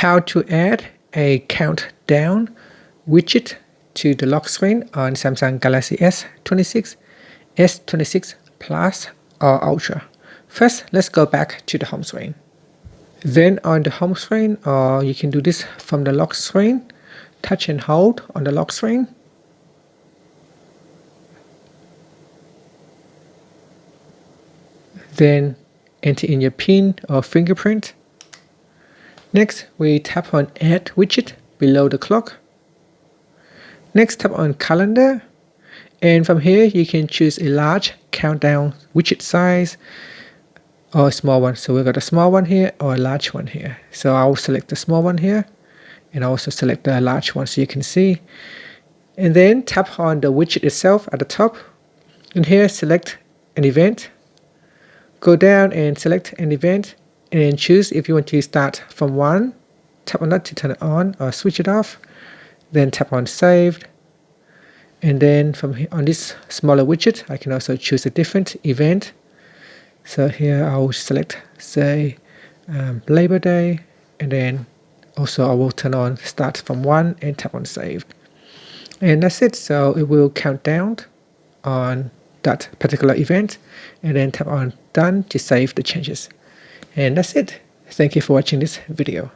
how to add a countdown widget to the lock screen on Samsung Galaxy S26, S26 Plus or Ultra. First, let's go back to the home screen. Then on the home screen, or you can do this from the lock screen, touch and hold on the lock screen. Then enter in your PIN or fingerprint. Next, we tap on Add Widget below the clock. Next, tap on Calendar. And from here, you can choose a large countdown widget size or a small one. So we've got a small one here or a large one here. So I'll select the small one here and also select the large one so you can see. And then tap on the widget itself at the top. And here, select an event. Go down and select an event and then choose if you want to start from 1. Tap on that to turn it on or switch it off. Then tap on Saved. And then from here on this smaller widget, I can also choose a different event. So here I will select, say, Labor Day. And then also I will turn on Start from 1 and tap on Saved. And that's it. So it will count down on that particular event. And then tap on Done to save the changes. And that's it. Thank you for watching this video.